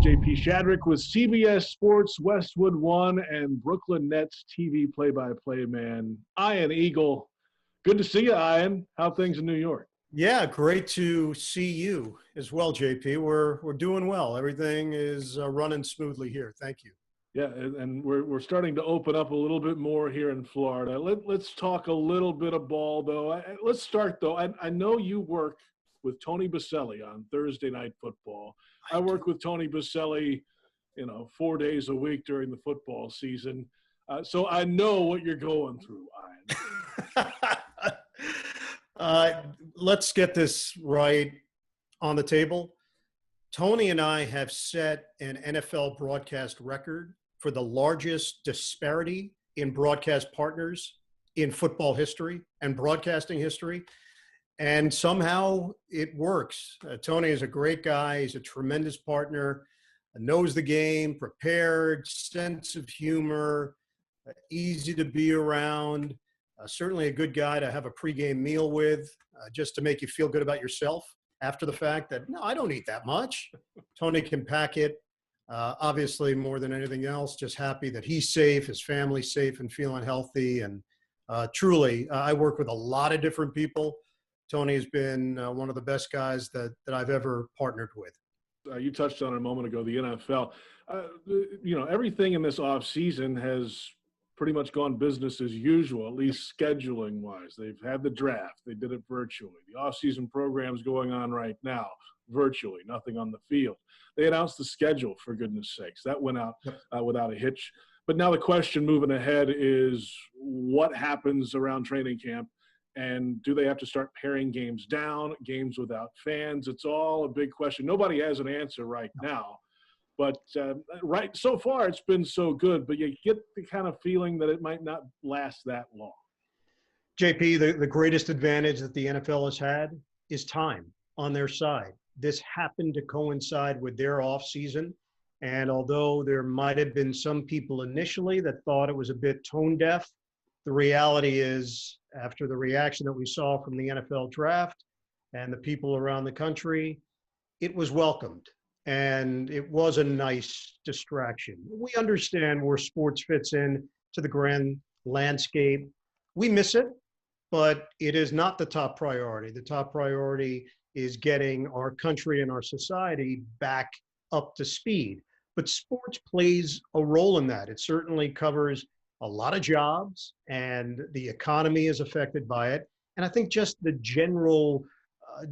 JP Shadrick with CBS Sports, Westwood One, and Brooklyn Nets TV play-by-play man, Ian Eagle. Good to see you, Ian. How are things in New York? Yeah, great to see you as well, JP. We're doing well. Everything is running smoothly here. Thank you. Yeah, and we're starting to open up a little bit more here in Florida. Let's talk a little bit of ball, though. Let's start, though. I know you work with Tony Baselli on Thursday Night Football. I work with Tony Baselli, 4 days a week during the football season. So I know what you're going through, Ian. Let's get this right on the table. Tony and I have set an NFL broadcast record for the largest disparity in broadcast partners in football history and broadcasting history. And somehow it works. Tony is a great guy. He's a tremendous partner, knows the game, prepared, sense of humor, easy to be around. Certainly a good guy to have a pregame meal with, just to make you feel good about yourself after the fact that, no, I don't eat that much. Tony can pack it. Obviously, more than anything else, just happy that he's safe, his family's safe and feeling healthy. And truly, I work with a lot of different people. Tony has been one of the best guys that I've ever partnered with. You touched on it a moment ago, the NFL. Everything in this offseason has pretty much gone business as usual, at least scheduling-wise. They've had the draft. They did it virtually. The offseason program's going on right now, virtually, nothing on the field. They announced the schedule, for goodness sakes. That went out without a hitch. But now the question moving ahead is what happens around training camp, and do they have to start paring games down, games without fans? It's all a big question. Nobody has an answer right now. But right so far, it's been so good, but you get the kind of feeling that it might not last that long. JP, the greatest advantage that the NFL has had is time on their side. This happened to coincide with their offseason. And although there might have been some people initially that thought it was a bit tone deaf, the reality is, after the reaction that we saw from the NFL draft and the people around the country, it was welcomed. And it was a nice distraction. We understand where sports fits in to the grand landscape. We miss it, but it is not the top priority. The top priority is getting our country and our society back up to speed. But sports plays a role in that. It certainly covers a lot of jobs, and the economy is affected by it. And I think just the general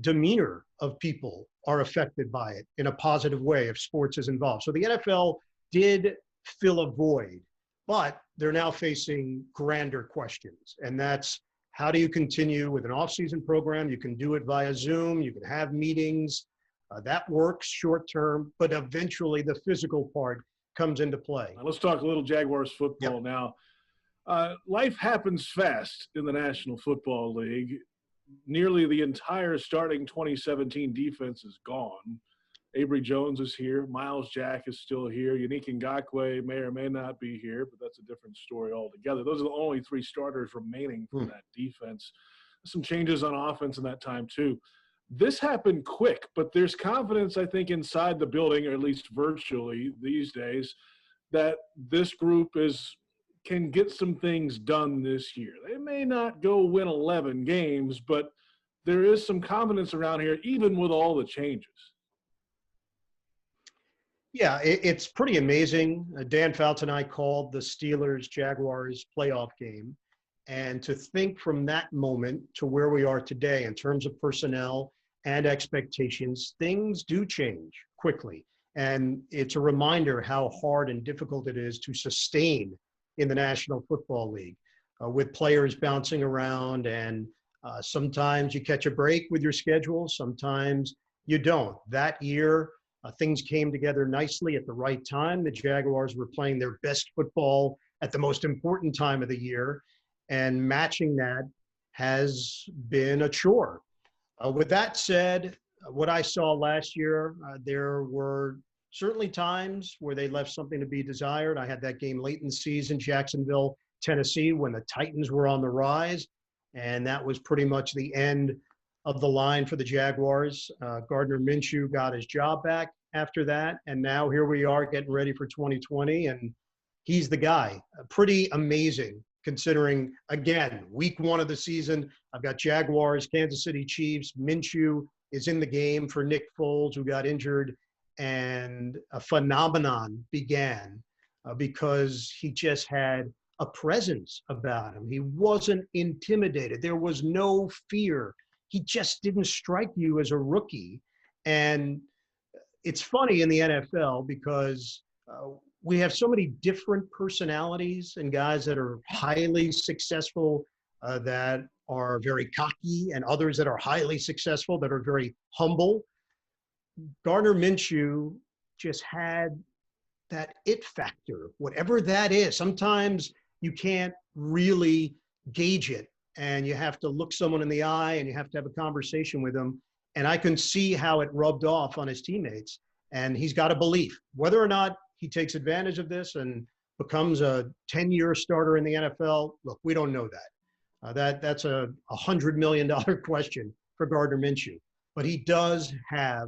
demeanor of people are affected by it in a positive way if sports is involved. So the NFL did fill a void, but they're now facing grander questions. And that's, how do you continue with an off-season program? You can do it via Zoom. You can have meetings. That works short term, but eventually the physical part comes into play. Let's talk a little Jaguars football now. Life happens fast in the National Football League. Nearly the entire starting 2017 defense is gone. Avery Jones is here. Miles Jack is still here. Yannick Ngakoue may or may not be here, but that's a different story altogether. Those are the only three starters remaining from that defense. Some changes on offense in that time, too. This happened quick, but there's confidence, I think, inside the building, or at least virtually these days, that this group can get some things done this year. They may not go win 11 games, but there is some confidence around here, even with all the changes. Yeah, it's pretty amazing. Dan Fouts and I called the Steelers-Jaguars playoff game. And to think from that moment to where we are today in terms of personnel and expectations, things do change quickly. And it's a reminder how hard and difficult it is to sustain in the National Football League with players bouncing around. And sometimes you catch a break with your schedule. Sometimes you don't. That year, things came together nicely at the right time. The Jaguars were playing their best football at the most important time of the year. And matching that has been a chore. With that said, what I saw last year, there were certainly times where they left something to be desired. I had that game late in the season, Jacksonville, Tennessee, when the Titans were on the rise. And that was pretty much the end of the line for the Jaguars. Gardner Minshew got his job back. after that. And now here we are getting ready for 2020, and he's the guy. Pretty amazing considering, again, week 1 of the season, I've got Jaguars, Kansas City Chiefs. Minshew is in the game for Nick Foles, who got injured, and a phenomenon began because he just had a presence about him. He wasn't intimidated. There was no fear. He just didn't strike you as a rookie. And it's funny in the NFL because we have so many different personalities and guys that are highly successful, that are very cocky, and others that are highly successful, that are very humble. Gardner Minshew just had that it factor, whatever that is. Sometimes you can't really gauge it, and you have to look someone in the eye and you have to have a conversation with them. And I can see how it rubbed off on his teammates. And he's got a belief. Whether or not he takes advantage of this and becomes a 10-year starter in the NFL, look, we don't know that. That's a $100 million question for Gardner Minshew. But he does have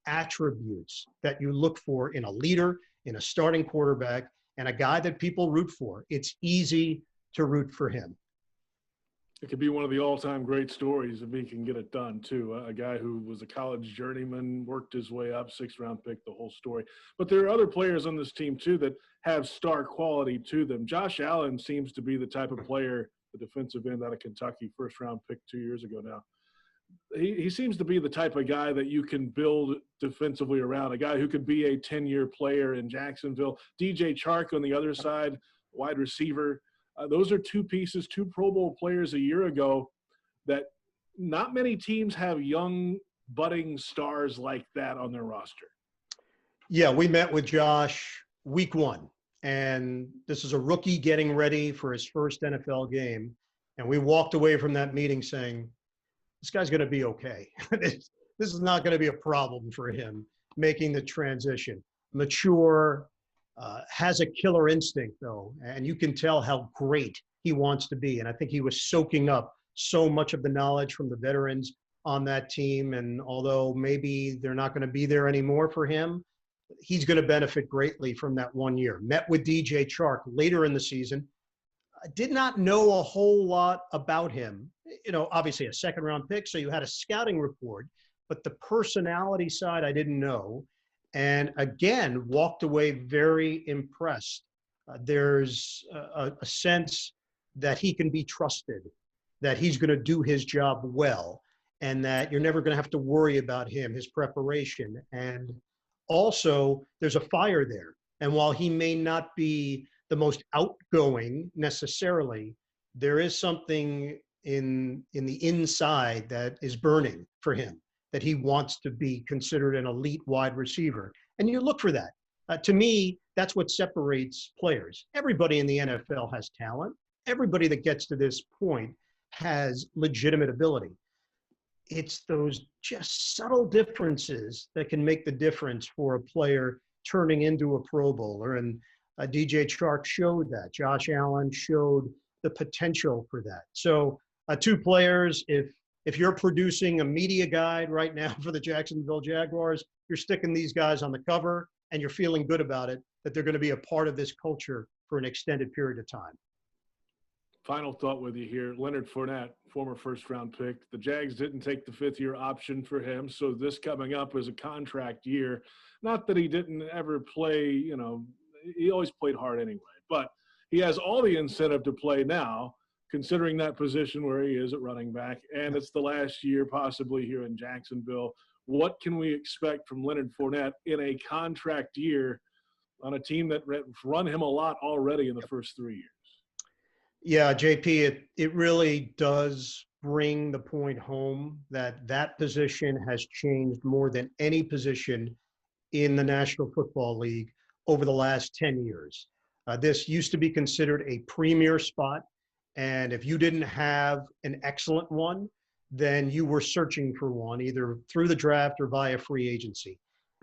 attributes that you look for in a leader, in a starting quarterback, and a guy that people root for. It's easy to root for him. It could be one of the all-time great stories if he can get it done, too. A guy who was a college journeyman, worked his way up, 6th-round pick, the whole story. But there are other players on this team, too, that have star quality to them. Josh Allen seems to be the type of player, the defensive end out of Kentucky, 1st-round pick 2 years ago now. He seems to be the type of guy that you can build defensively around, a guy who could be a 10-year player in Jacksonville. DJ Chark on the other side, wide receiver. Those are 2 pieces, 2 Pro Bowl players a year ago that not many teams have young, budding stars like that on their roster. Yeah, we met with Josh week 1, and this is a rookie getting ready for his first NFL game. And we walked away from that meeting saying, this guy's going to be okay. This is not going to be a problem for him making the transition. Mature, has a killer instinct, though, and you can tell how great he wants to be. And I think he was soaking up so much of the knowledge from the veterans on that team. And although maybe they're not going to be there anymore for him, he's going to benefit greatly from that 1 year. Met with DJ Chark later in the season. I did not know a whole lot about him. Obviously a 2nd-round pick, so you had a scouting report, but the personality side I didn't know. And again, walked away very impressed. There's a sense that he can be trusted, that he's going to do his job well, and that you're never going to have to worry about him, his preparation. And also, there's a fire there. And while he may not be the most outgoing necessarily, there is something in the inside that is burning for him, that he wants to be considered an elite wide receiver. And you look for that. To me, that's what separates players. Everybody in the NFL has talent. Everybody that gets to this point has legitimate ability. It's those just subtle differences that can make the difference for a player turning into a Pro Bowler. And DJ Chark showed that. Josh Allen showed the potential for that. So 2 players, if you're producing a media guide right now for the Jacksonville Jaguars, you're sticking these guys on the cover and you're feeling good about it, that they're going to be a part of this culture for an extended period of time. Final thought with you here. Leonard Fournette, former 1st-round pick. The Jags didn't take the 5th-year option for him, so this coming up is a contract year. Not that he didn't ever play, he always played hard anyway, but he has all the incentive to play now, considering that position where he is at running back, and it's the last year possibly here in Jacksonville. What can we expect from Leonard Fournette in a contract year on a team that run him a lot already in the first 3 years? Yeah, JP, it really does bring the point home that position has changed more than any position in the National Football League over the last 10 years. This used to be considered a premier spot. And if you didn't have an excellent one, then you were searching for one, either through the draft or via free agency.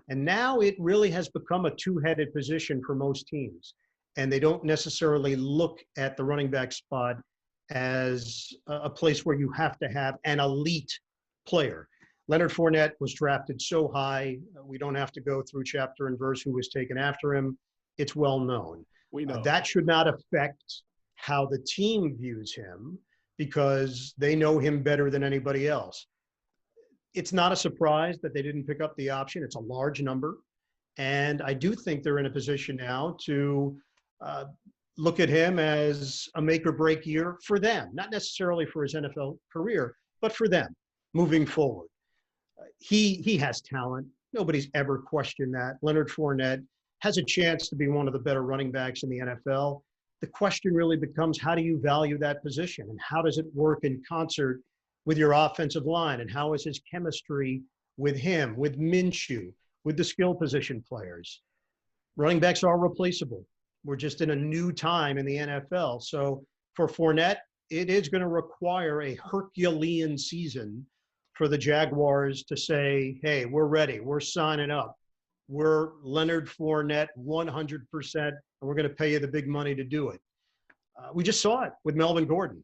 And now it really has become a 2-headed position for most teams. And they don't necessarily look at the running back spot as a place where you have to have an elite player. Leonard Fournette was drafted so high, we don't have to go through chapter and verse who was taken after him. It's well known. We know. That should not affect how the team views him because they know him better than anybody else. It's not a surprise that they didn't pick up the option. It's a large number. And I do think they're in a position now to look at him as a make or break year for them, not necessarily for his NFL career, but for them moving forward. He has talent. Nobody's ever questioned that. Leonard Fournette has a chance to be one of the better running backs in the NFL. The question really becomes, how do you value that position? And how does it work in concert with your offensive line? And how is his chemistry with him, with Minshew, with the skill position players? Running backs are replaceable. We're just in a new time in the NFL. So for Fournette, it is going to require a Herculean season for the Jaguars to say, hey, we're ready. We're signing up. We're Leonard Fournette 100%, and we're going to pay you the big money to do it. We just saw it with Melvin Gordon.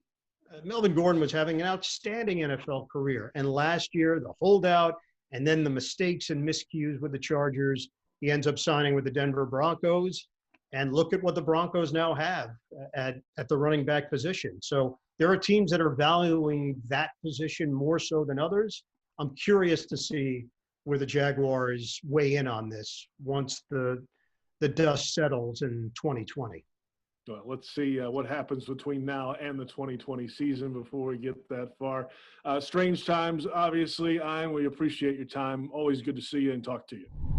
Melvin Gordon was having an outstanding NFL career. And last year, the holdout and then the mistakes and miscues with the Chargers, he ends up signing with the Denver Broncos. And look at what the Broncos now have at the running back position. So there are teams that are valuing that position more so than others. I'm curious to see where the Jaguars weigh in on this once the dust settles in 2020. Well, let's see what happens between now and the 2020 season before we get that far. Strange times, obviously. We appreciate your time. Always good to see you and talk to you.